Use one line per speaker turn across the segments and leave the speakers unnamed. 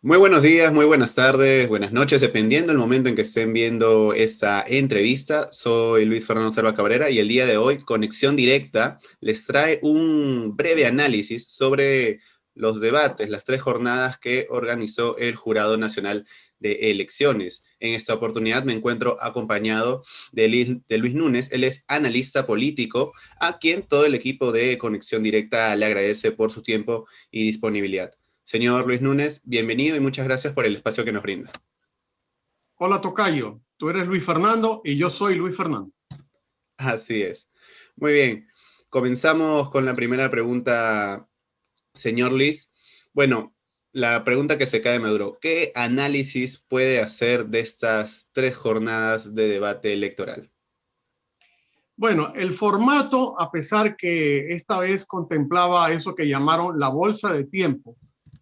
Muy buenos días, muy buenas tardes, buenas noches, dependiendo del momento en que estén viendo esta entrevista. Soy Luis Fernando Selva Cabrera y el día de hoy, Conexión Directa les trae un breve análisis sobre los debates, las 3 jornadas que organizó el Jurado Nacional de Elecciones. En esta oportunidad me encuentro acompañado de Luis Núñez. Él es analista político, a quien todo el equipo de Conexión Directa le agradece por su tiempo y disponibilidad. Señor Luis Núñez, bienvenido y muchas gracias por el espacio que nos brinda.
Hola, tocayo. Tú eres Luis Fernando y yo soy Luis Fernando.
Así es. Muy bien. Comenzamos con la primera pregunta, señor Luis. Bueno, la pregunta que se cae de Maduro. ¿Qué análisis puede hacer de estas 3 jornadas de debate electoral?
Bueno, el formato, a pesar que esta vez contemplaba eso que llamaron la bolsa de tiempo,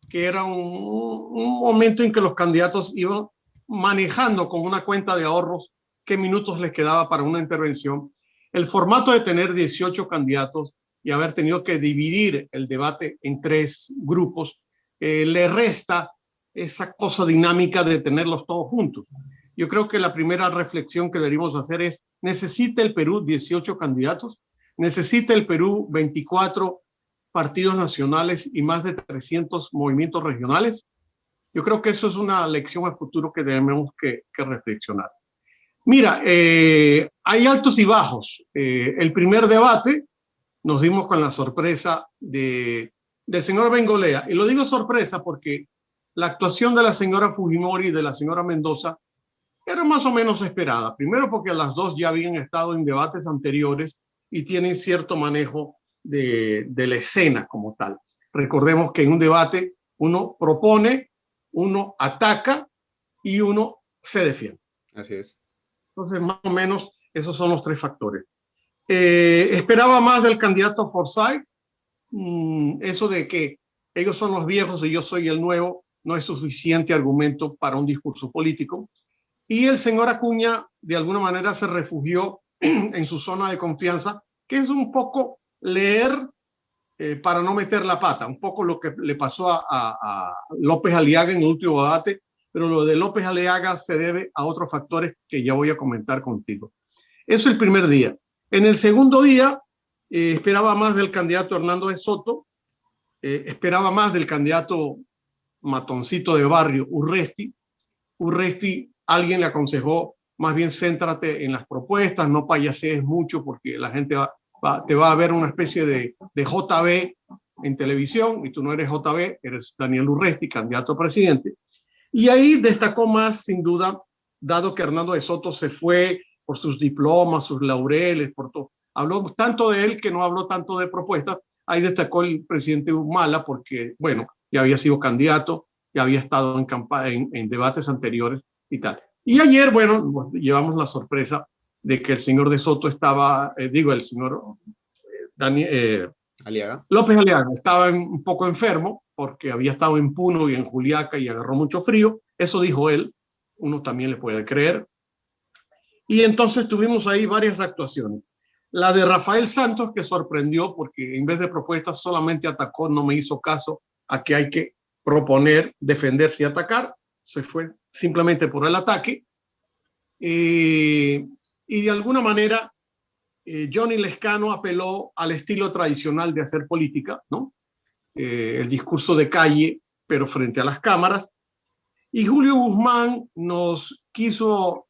que era un momento en que los candidatos iban manejando con una cuenta de ahorros qué minutos les quedaba para una intervención. El formato de tener 18 candidatos y haber tenido que dividir el debate en 3 grupos, le resta esa cosa dinámica de tenerlos todos juntos. Yo creo que la primera reflexión que deberíamos hacer es, ¿necesita el Perú 18 candidatos? ¿Necesita el Perú 24 partidos nacionales y más de 300 movimientos regionales? Yo creo que eso es una lección al futuro que debemos que reflexionar. Mira, hay altos y bajos. El primer debate nos dimos con la sorpresa del señor Bengolea. Y lo digo sorpresa porque la actuación de la señora Fujimori y de la señora Mendoza era más o menos esperada. Primero porque las dos ya habían estado en debates anteriores y tienen cierto manejo de la escena como tal. Recordemos que en un debate uno propone, uno ataca y uno se defiende.
Así es.
Entonces, más o menos, esos son los 3 factores. Esperaba más del candidato Forsyth. Eso de que ellos son los viejos y yo soy el nuevo no es suficiente argumento para un discurso político. Y el señor Acuña, de alguna manera, se refugió en su zona de confianza, que es un poco leer para no meter la pata, un poco lo que le pasó a López Aliaga en el último debate, pero lo de López Aliaga se debe a otros factores que ya voy a comentar contigo. Eso el primer día. En el segundo día, esperaba más del candidato Hernando de Soto, esperaba más del candidato matoncito de barrio, Urresti. Urresti, alguien le aconsejó, más bien céntrate en las propuestas, no payasees mucho porque la gente te va a ver una especie de JB en televisión y tú no eres JB, eres Daniel Urresti, candidato a presidente. Y ahí destacó más, sin duda, dado que Hernando de Soto se fue por sus diplomas, sus laureles, por todo. Habló tanto de él que no habló tanto de propuestas. Ahí destacó el presidente Humala porque, bueno, ya había sido candidato, ya había estado en debates anteriores y tal. Y ayer, bueno, llevamos la sorpresa de que el señor de Soto estaba, el señor
Aliaga.
López Aliaga estaba un poco enfermo porque había estado en Puno y en Juliaca y agarró mucho frío. Eso dijo él, uno también le puede creer. Y entonces tuvimos ahí varias actuaciones. La de Rafael Santos, que sorprendió porque en vez de propuestas solamente atacó, no me hizo caso a que hay que proponer, defenderse y atacar. Se fue simplemente por el ataque. Y de alguna manera, Johnny Lescano apeló al estilo tradicional de hacer política, ¿no? El discurso de calle, pero frente a las cámaras. Y Julio Guzmán nos quiso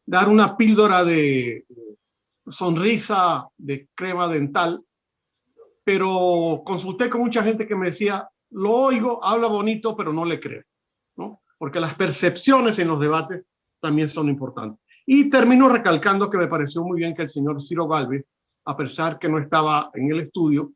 dar una píldora de sonrisa de crema dental, pero consulté con mucha gente que me decía, lo oigo, habla bonito, pero no le creo, ¿no? Porque las percepciones en los debates también son importantes. Y termino recalcando que me pareció muy bien que el señor Ciro Gálvez, a pesar que no estaba en el estudio,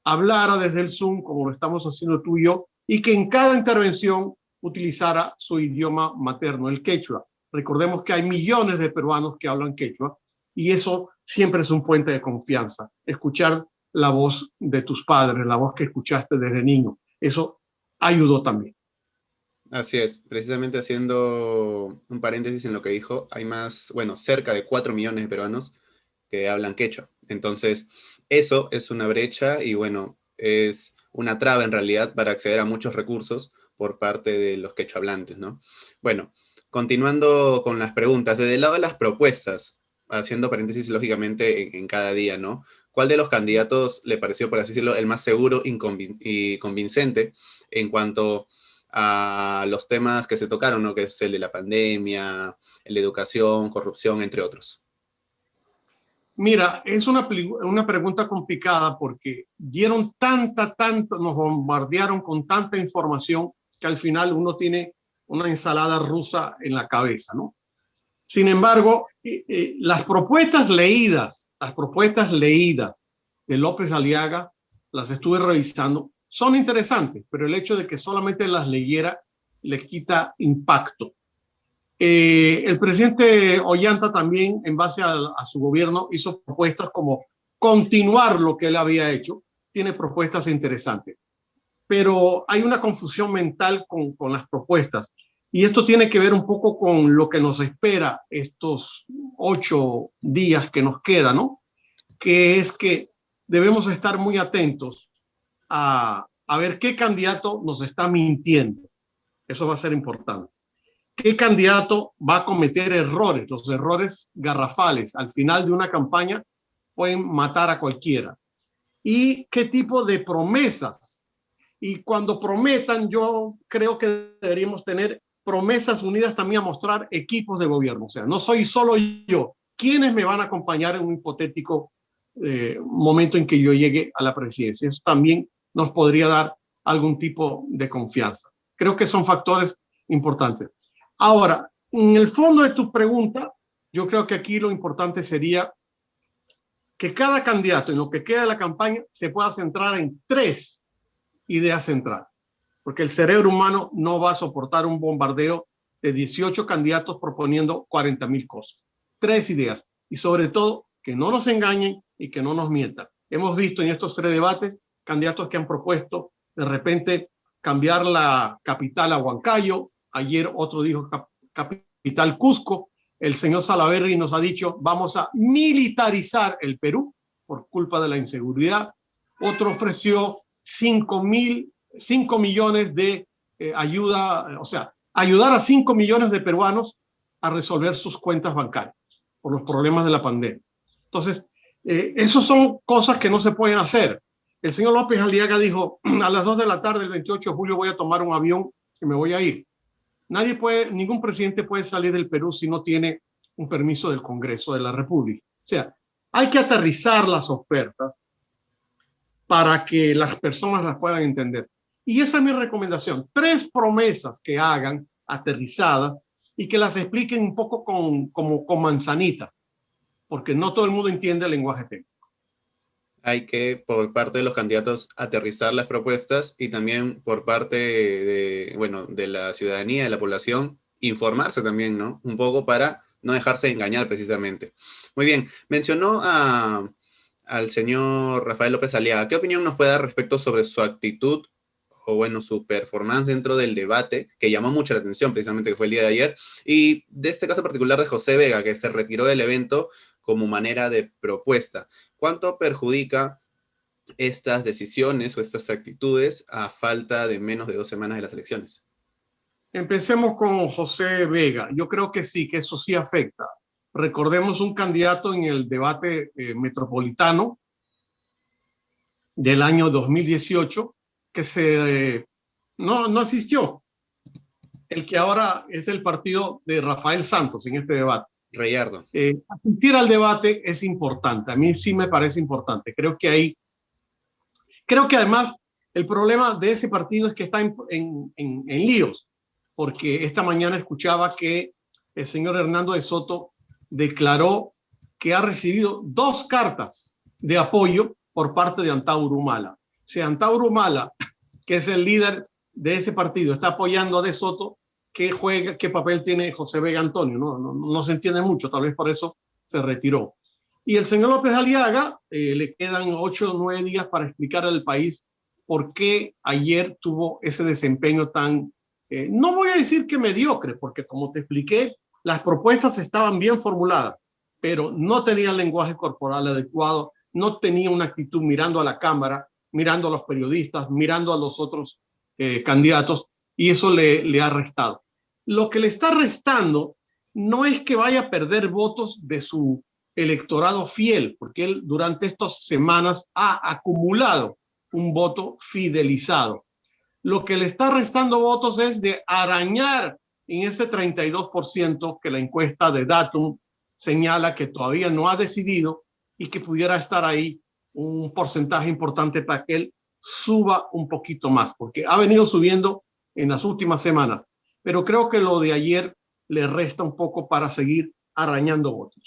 hablara desde el Zoom, como lo estamos haciendo tú y yo, y que en cada intervención utilizara su idioma materno, el quechua. Recordemos que hay millones de peruanos que hablan quechua y eso siempre es un puente de confianza. Escuchar la voz de tus padres, la voz que escuchaste desde niño, eso ayudó también.
Así es, precisamente haciendo un paréntesis en lo que dijo, hay más, bueno, cerca de 4 millones de peruanos que hablan quechua. Entonces, eso es una brecha y bueno, es una traba en realidad para acceder a muchos recursos por parte de los quechohablantes, ¿no? Bueno, continuando con las preguntas, desde el lado de las propuestas, haciendo paréntesis lógicamente en cada día, ¿no? ¿Cuál de los candidatos le pareció, por así decirlo, el más seguro y convincente en cuanto a los temas que se tocaron, ¿no? Que es el de la pandemia, el de educación, corrupción, entre otros?
Mira, es una pregunta complicada porque dieron nos bombardearon con tanta información que al final uno tiene una ensalada rusa en la cabeza, ¿no? Sin embargo, las propuestas leídas de López Aliaga, las estuve revisando, son interesantes, pero el hecho de que solamente las leyera le quita impacto. El presidente Ollanta también, en base a su gobierno, hizo propuestas como continuar lo que él había hecho. Tiene propuestas interesantes, pero hay una confusión mental con las propuestas. Y esto tiene que ver un poco con lo que nos espera estos 8 días que nos quedan, ¿no? Que es que debemos estar muy atentos a ver qué candidato nos está mintiendo. Eso va a ser importante. ¿Qué candidato va a cometer errores? Los errores garrafales al final de una campaña pueden matar a cualquiera. ¿Y qué tipo de promesas? Y cuando prometan, yo creo que deberíamos tener promesas unidas también a mostrar equipos de gobierno. O sea, no soy solo yo. ¿Quiénes me van a acompañar en un hipotético momento en que yo llegue a la presidencia? Eso también nos podría dar algún tipo de confianza. Creo que son factores importantes. Ahora, en el fondo de tu pregunta, yo creo que aquí lo importante sería que cada candidato en lo que queda de la campaña se pueda centrar en 3 ideas centrales, porque el cerebro humano no va a soportar un bombardeo de 18 candidatos proponiendo 40,000 cosas. 3 ideas, y sobre todo que no nos engañen y que no nos mientan. Hemos visto en estos 3 debates candidatos que han propuesto de repente cambiar la capital a Huancayo. Ayer otro dijo capital Cusco. El señor Salaverry nos ha dicho vamos a militarizar el Perú por culpa de la inseguridad. Otro ofreció 5 millones de ayuda, o sea, ayudar a 5 millones de peruanos a resolver sus cuentas bancarias por los problemas de la pandemia. Entonces, esas son cosas que no se pueden hacer. El señor López Aliaga dijo, a las 2 de la tarde del 28 de julio voy a tomar un avión y me voy a ir. Ningún presidente puede salir del Perú si no tiene un permiso del Congreso de la República. O sea, hay que aterrizar las ofertas para que las personas las puedan entender. Y esa es mi recomendación. 3 promesas que hagan aterrizadas y que las expliquen un poco como con manzanitas, porque no todo el mundo entiende el lenguaje técnico.
Hay que, por parte de los candidatos, aterrizar las propuestas y también por parte de la ciudadanía, de la población, informarse también, ¿no? Un poco para no dejarse engañar precisamente. Muy bien, mencionó al señor Rafael López Aliaga. ¿Qué opinión nos puede dar respecto sobre su actitud o bueno, su performance dentro del debate, que llamó mucho la atención precisamente, que fue el día de ayer, y de este caso particular de José Vega, que se retiró del evento como manera de propuesta? ¿Cuánto perjudica estas decisiones o estas actitudes a falta de menos de 2 semanas de las elecciones?
Empecemos con José Vega. Yo creo que sí, que eso sí afecta. Recordemos un candidato en el debate metropolitano del año 2018 que no asistió. El que ahora es del partido de Rafael Santos en este debate.
Reyardo.
Asistir al debate es importante. A mí sí me parece importante. Creo que además el problema de ese partido es que está en líos, porque esta mañana escuchaba que el señor Hernando de Soto declaró que ha recibido 2 cartas de apoyo por parte de Antauro Humala. Si Antauro Humala, que es el líder de ese partido, está apoyando a de Soto, ¿qué papel tiene José Vega Antonio? No se entiende mucho, tal vez por eso se retiró. Y el señor López Aliaga, le quedan 8 o 9 días para explicar al país por qué ayer tuvo ese desempeño tan, no voy a decir que mediocre, porque como te expliqué, las propuestas estaban bien formuladas, pero no tenía el lenguaje corporal adecuado, no tenía una actitud mirando a la cámara mirando a los periodistas, mirando a los otros candidatos, y eso le ha restado. Lo que le está restando no es que vaya a perder votos de su electorado fiel, porque él durante estas semanas ha acumulado un voto fidelizado. Lo que le está restando votos es de arañar en ese 32% que la encuesta de Datum señala que todavía no ha decidido y que pudiera estar ahí un porcentaje importante para que él suba un poquito más, porque ha venido subiendo en las últimas semanas, pero creo que lo de ayer le resta un poco para seguir arañando votos.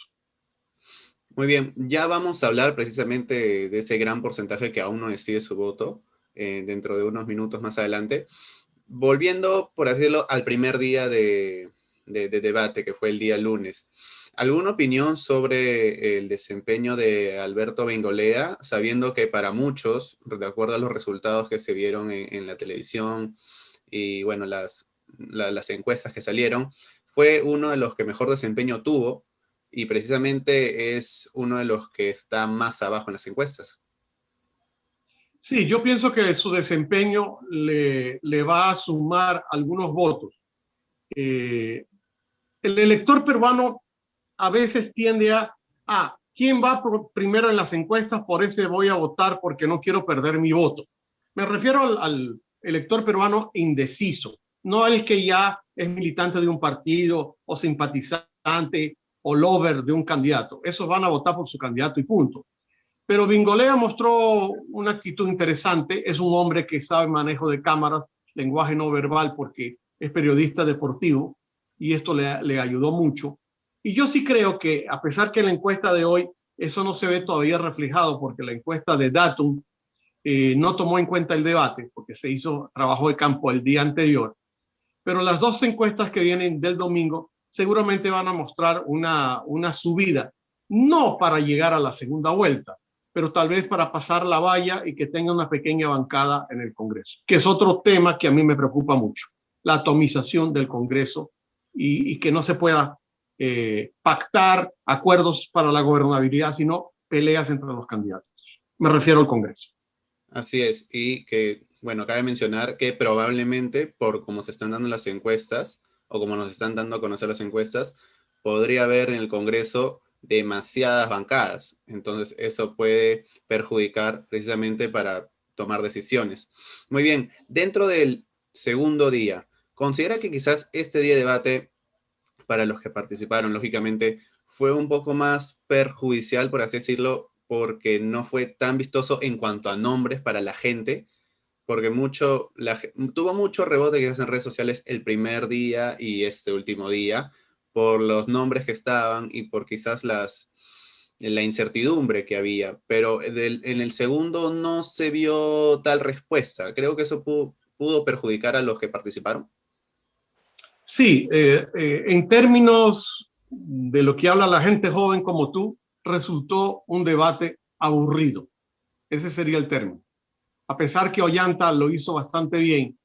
Muy bien, ya vamos a hablar precisamente de ese gran porcentaje que aún no decide su voto dentro de unos minutos más adelante. Volviendo, por así decirlo, al primer día de debate, que fue el día lunes. ¿Alguna opinión sobre el desempeño de Alberto Bengolea, sabiendo que para muchos, de acuerdo a los resultados que se vieron en la televisión y bueno, las encuestas que salieron, fue uno de los que mejor desempeño tuvo y precisamente es uno de los que está más abajo en las encuestas?
Sí, yo pienso que su desempeño le va a sumar algunos votos. El elector peruano a veces tiende a quién va primero en las encuestas, por ese voy a votar porque no quiero perder mi voto. Me refiero al elector peruano indeciso, no al que ya es militante de un partido o simpatizante o lover de un candidato. Esos van a votar por su candidato y punto. Pero Bingolea mostró una actitud interesante. Es un hombre que sabe manejo de cámaras, lenguaje no verbal, porque es periodista deportivo y esto le ayudó mucho. Y yo sí creo que, a pesar que en la encuesta de hoy eso no se ve todavía reflejado, porque la encuesta de Datum no tomó en cuenta el debate, porque se hizo trabajo de campo el día anterior. Pero las dos encuestas que vienen del domingo seguramente van a mostrar una subida, no para llegar a la segunda vuelta, pero tal vez para pasar la valla y que tenga una pequeña bancada en el Congreso, que es otro tema que a mí me preocupa mucho, la atomización del Congreso y que no se pueda pactar acuerdos para la gobernabilidad, sino peleas entre los candidatos. Me refiero al Congreso.
Así es, y que, bueno, cabe mencionar que probablemente por cómo se están dando las encuestas, o como nos están dando a conocer las encuestas, podría haber en el Congreso demasiadas bancadas. Entonces, eso puede perjudicar precisamente para tomar decisiones. Muy bien, dentro del segundo día, ¿considera que quizás este día de debate, para los que participaron, lógicamente, fue un poco más perjudicial, por así decirlo, porque no fue tan vistoso en cuanto a nombres para la gente, porque tuvo mucho rebote quizás en redes sociales el primer día y este último día, por los nombres que estaban y por quizás la incertidumbre que había, pero en el segundo no se vio tal respuesta. Creo que eso pudo perjudicar a los que participaron.
Sí, en términos de lo que habla la gente joven como tú, resultó un debate aburrido. Ese sería el término. A pesar que Ollanta lo hizo bastante bien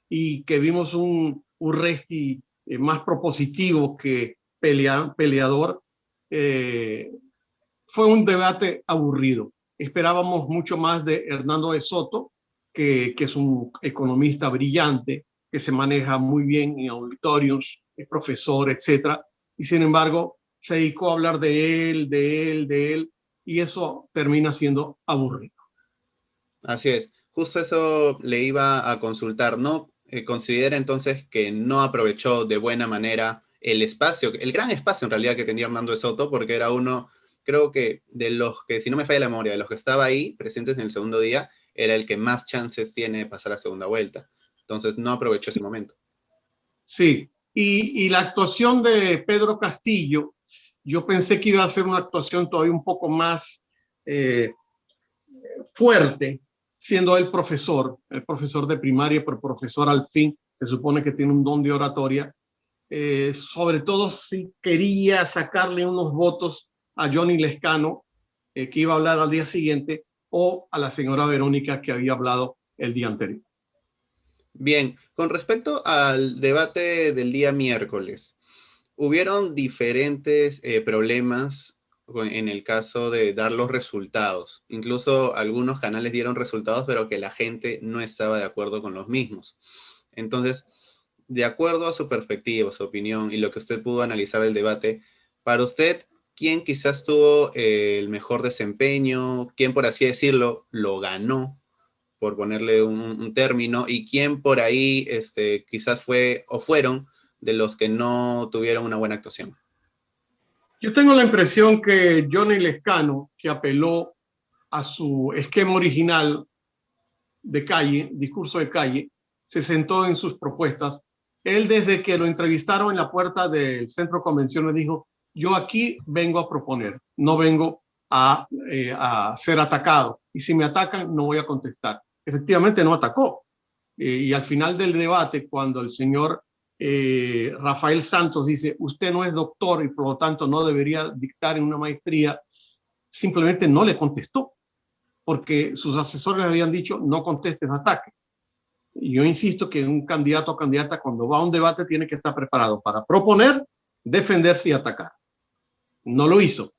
y que vimos un Resti más propositivo que peleador, fue un debate aburrido. Esperábamos mucho más de Hernando de Soto, que es un economista brillante, que se maneja muy bien en auditorios, es profesor, etcétera. Y sin embargo, se dedicó a hablar de él, y eso termina siendo aburrido.
Así es, justo eso le iba a consultar, ¿no? Considera entonces que no aprovechó de buena manera el espacio, el gran espacio en realidad que tenía Hernando de Soto, porque era uno, creo que de los que, si no me falla la memoria, de los que estaba ahí presentes en el segundo día, era el que más chances tiene de pasar a segunda vuelta. Entonces no aprovechó ese momento.
Sí, y la actuación de Pedro Castillo, yo pensé que iba a ser una actuación todavía un poco más eh, fuerte, siendo el profesor de primaria, pero profesor al fin, se supone que tiene un don de oratoria, sobre todo si quería sacarle unos votos a Johnny Lescano, que iba a hablar al día siguiente, o a la señora Verónica, que había hablado el día anterior.
Bien, con respecto al debate del día miércoles, hubieron diferentes problemas en el caso de dar los resultados. Incluso algunos canales dieron resultados, pero que la gente no estaba de acuerdo con los mismos. Entonces, de acuerdo a su perspectiva, su opinión y lo que usted pudo analizar del debate, para usted, ¿quién quizás tuvo el mejor desempeño? ¿Quién, por así decirlo, lo ganó, por ponerle un término? ¿Y quién por ahí quizás fue o fueron de los que no tuvieron una buena actuación?
Yo tengo la impresión que Johnny Lescano, que apeló a su esquema original de calle, discurso de calle, se sentó en sus propuestas. Él, desde que lo entrevistaron en la puerta del centro de convenciones, dijo: yo aquí vengo a proponer, no vengo a ser atacado. Y si me atacan, no voy a contestar. Efectivamente, no atacó. Y al final del debate, cuando el señor Rafael Santos dice: usted no es doctor y por lo tanto no debería dictar en una maestría, simplemente no le contestó, porque sus asesores le habían dicho: no contestes ataques. Y yo insisto que un candidato o candidata, cuando va a un debate, tiene que estar preparado para proponer, defenderse y atacar. No lo hizo.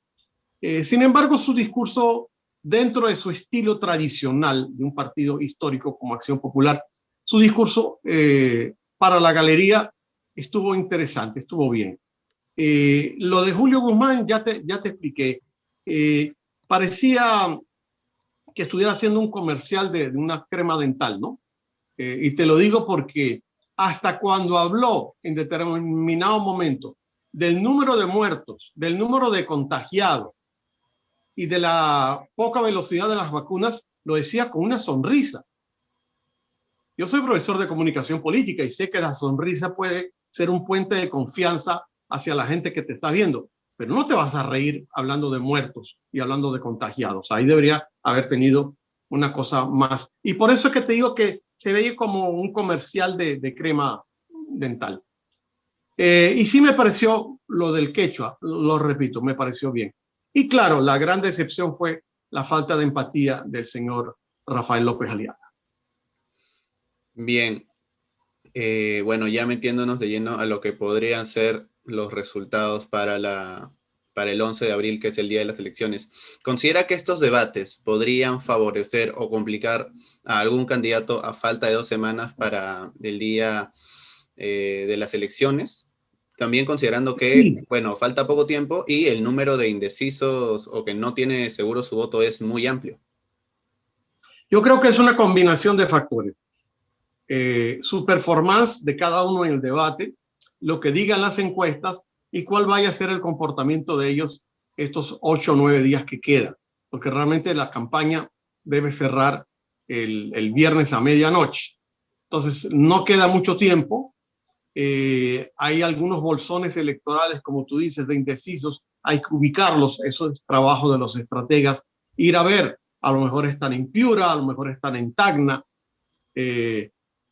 Sin embargo, su discurso, dentro de su estilo tradicional de un partido histórico como Acción Popular, su discurso para la galería estuvo interesante, estuvo bien. Lo de Julio Guzmán ya te expliqué. Parecía que estuviera haciendo un comercial de una crema dental, ¿no? Y te lo digo porque hasta cuando habló en determinado momento del número de muertos, del número de contagiados y de la poca velocidad de las vacunas, lo decía con una sonrisa. Yo soy profesor de comunicación política y sé que la sonrisa puede ser un puente de confianza hacia la gente que te está viendo, pero no te vas a reír hablando de muertos y hablando de contagiados. Ahí debería haber tenido una cosa más. Y por eso es que te digo que se veía como un comercial de crema dental. Y sí me pareció lo del quechua, lo repito, me pareció bien. Y claro, la gran decepción fue la falta de empatía del señor Rafael López Aliaga.
Bien, bueno, ya metiéndonos de lleno a lo que podrían ser los resultados para el 11 de abril, que es el día de las elecciones. ¿Considera que estos debates podrían favorecer o complicar a algún candidato a falta de 2 semanas para el día de las elecciones? También considerando que,
Sí,
bueno, falta poco tiempo y el número de indecisos o que no tiene seguro su voto es muy amplio.
yo creo que es una combinación de factores. Su performance de cada uno en el debate, lo que digan las encuestas y cuál vaya a ser el comportamiento de ellos estos 8 o 9 días que quedan, porque realmente la campaña debe cerrar el viernes a medianoche. Entonces, no queda mucho tiempo. Hay algunos bolsones electorales, como tú dices, de indecisos. Hay que ubicarlos. Eso es trabajo de los estrategas. Ir a ver, a lo mejor están en Piura, a lo mejor están en Tacna.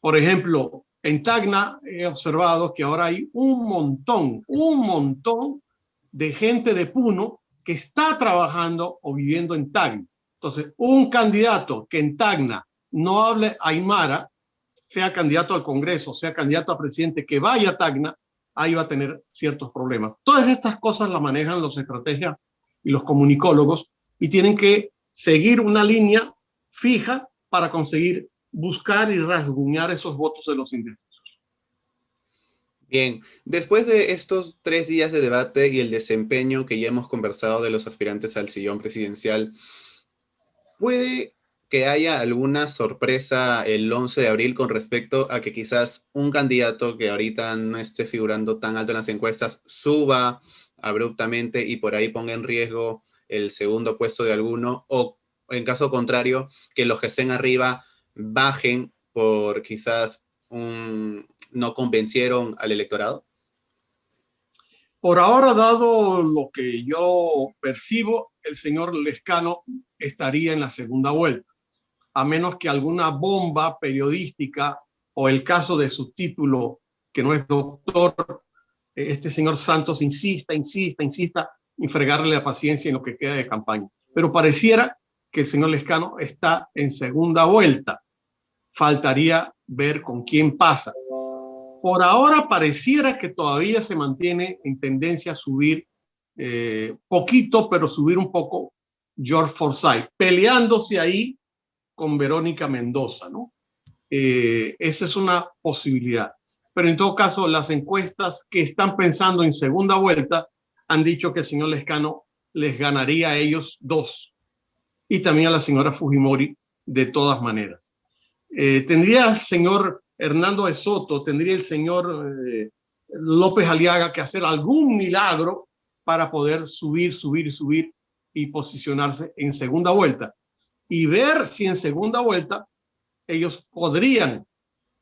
Por ejemplo, en Tacna he observado que ahora hay un montón de gente de Puno que está trabajando o viviendo en Tacna. Entonces, un candidato que en Tacna no hable aymara, sea candidato al Congreso, sea candidato a presidente, que vaya a Tacna, ahí va a tener ciertos problemas. Todas estas cosas las manejan los estrategas y los comunicólogos y tienen que seguir una línea fija para conseguir buscar y rasguñar esos votos de los indecisos.
Bien, después de estos 3 días de debate y el desempeño que ya hemos conversado de los aspirantes al sillón presidencial, ¿puede que haya alguna sorpresa el 11 de abril con respecto a que quizás un candidato que ahorita no esté figurando tan alto en las encuestas suba abruptamente y por ahí ponga en riesgo el segundo puesto de alguno? O en caso contrario, que los que estén arriba bajen por quizás no convencieron al electorado.
Por ahora, dado lo que yo percibo, el señor Lescano estaría en la segunda vuelta, a menos que alguna bomba periodística o el caso de su título, que no es doctor, este señor Santos insista en fregarle la paciencia en lo que queda de campaña. Pero pareciera que el señor Lescano está en segunda vuelta. Faltaría ver con quién pasa. Por ahora pareciera que todavía se mantiene en tendencia a subir poquito, pero subir un poco George Forsyth, peleándose ahí con Verónica Mendoza, ¿no? Esa es una posibilidad. Pero en todo caso, las encuestas que están pensando en segunda vuelta han dicho que el señor Lescano les ganaría a ellos 2 y también a la señora Fujimori de todas maneras. Tendría el señor Hernando de Soto, tendría el señor López Aliaga que hacer algún milagro para poder subir y posicionarse en segunda vuelta y ver si en segunda vuelta ellos podrían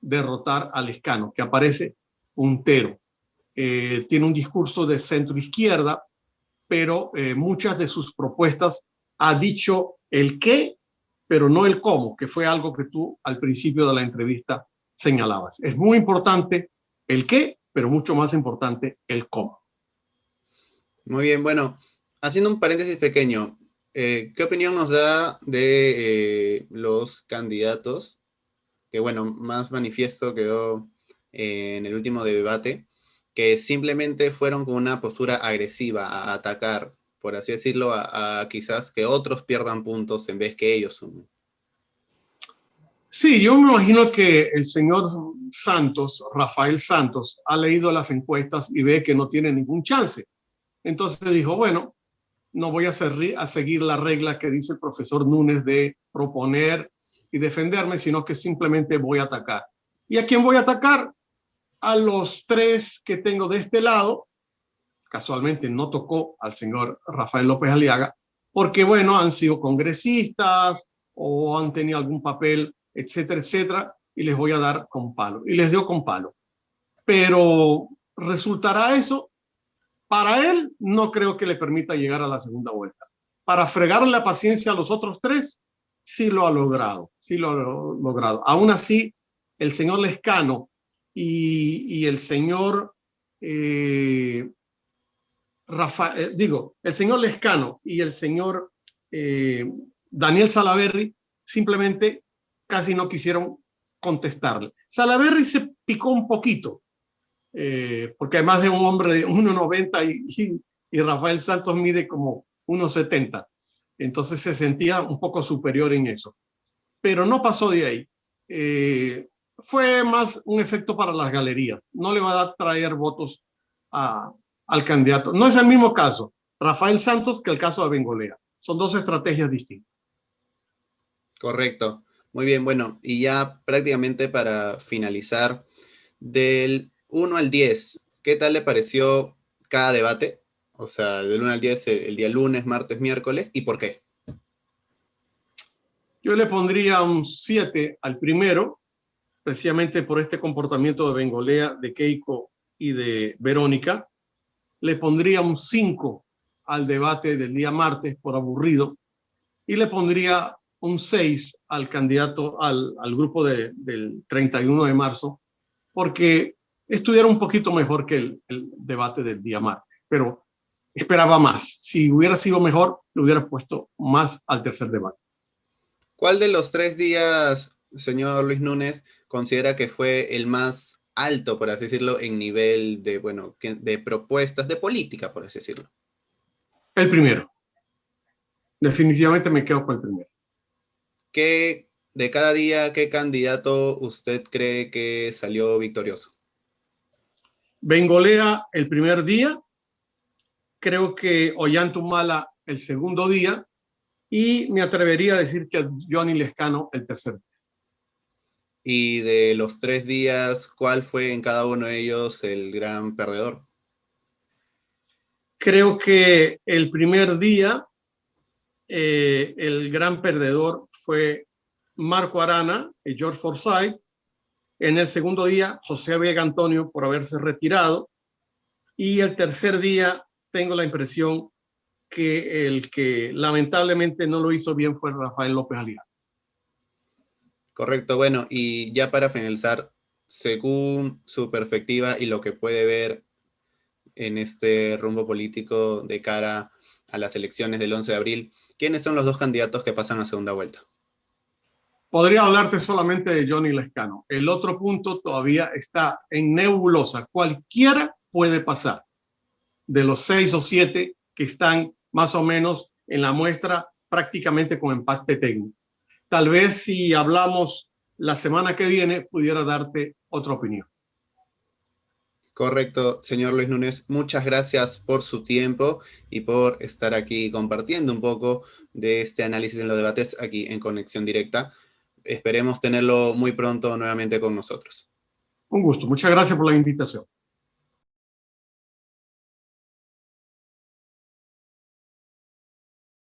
derrotar a Lescano, que aparece puntero. Tiene un discurso de centro izquierda, pero muchas de sus propuestas ha dicho el qué, pero no el cómo, que fue algo que tú al principio de la entrevista señalabas. Es muy importante el qué, pero mucho más importante el cómo.
Muy bien, bueno, haciendo un paréntesis pequeño, ¿qué opinión nos da de los candidatos? Que bueno, más manifiesto quedó en el último debate, que simplemente fueron con una postura agresiva a atacar, por así decirlo, a quizás que otros pierdan puntos en vez que ellos sumen.
Sí, yo me imagino que el señor Santos, Rafael Santos, ha leído las encuestas y ve que no tiene ningún chance. Entonces dijo, bueno, no voy a seguir la regla que dice el profesor Núñez de proponer y defenderme, sino que simplemente voy a atacar. ¿Y a quién voy a atacar? A los 3 que tengo de este lado. Casualmente no tocó al señor Rafael López Aliaga, porque bueno, han sido congresistas o han tenido algún papel, etcétera, etcétera, y les voy a dar con palo. Y les dio con palo. Pero ¿resultará eso? Para él, no creo que le permita llegar a la segunda vuelta. Para fregarle la paciencia a los otros 3, sí lo ha logrado. Sí lo ha logrado. Aún así, el señor Lescano y el señor el señor Lescano y el señor Daniel Salaverry simplemente casi no quisieron contestarle. Salaverry se picó un poquito, porque además de un hombre de 1,90 y Rafael Santos mide como 1,70. Entonces se sentía un poco superior en eso. Pero no pasó de ahí. Fue más un efecto para las galerías. No le va a traer votos al candidato. No es el mismo caso Rafael Santos que el caso de Bengolea. Son 2 estrategias distintas.
Correcto. Muy bien, bueno, y ya prácticamente para finalizar, del 1 al 10, ¿qué tal le pareció cada debate? O sea, del 1 al 10, el día lunes, martes, miércoles, ¿y por qué?
Yo le pondría un 7 al primero, precisamente por este comportamiento de Bengolea, de Keiko y de Verónica. Le pondría un 5 al debate del día martes por aburrido y le pondría un 6 al candidato, al grupo del 31 de marzo, porque estuviera un poquito mejor que el debate del día martes, pero esperaba más. Si hubiera sido mejor, le hubiera puesto más al tercer debate.
¿Cuál de los 3 días, señor Luis Núñez, considera que fue el más alto, por así decirlo, en nivel de, bueno, de propuestas, de política, por así decirlo?
El primero. Definitivamente me quedo con el primero.
¿Qué, de cada día, qué candidato usted cree que salió victorioso?
Bengolea el primer día, creo que Ollantumala el segundo día y me atrevería a decir que Johnny Lescano el tercer día.
Y de los 3 días, ¿cuál fue en cada uno de ellos el gran perdedor?
Creo que el primer día el gran perdedor fue Marco Arana y George Forsyth. En el segundo día, José Vega Antonio por haberse retirado. Y el tercer día, tengo la impresión que el que lamentablemente no lo hizo bien fue Rafael López Aliaga.
Correcto, bueno, y ya para finalizar, según su perspectiva y lo que puede ver en este rumbo político de cara a las elecciones del 11 de abril, ¿quiénes son los 2 candidatos que pasan a segunda vuelta?
Podría hablarte solamente de Johnny Lescano. El otro punto todavía está en nebulosa. Cualquiera puede pasar. De los 6 o 7 que están más o menos en la muestra prácticamente con empate técnico. Tal vez si hablamos la semana que viene pudiera darte otra opinión.
Correcto, señor Luis Núñez. Muchas gracias por su tiempo y por estar aquí compartiendo un poco de este análisis en los debates aquí en Conexión Directa. Esperemos tenerlo muy pronto nuevamente con nosotros.
Un gusto. Muchas gracias por la invitación.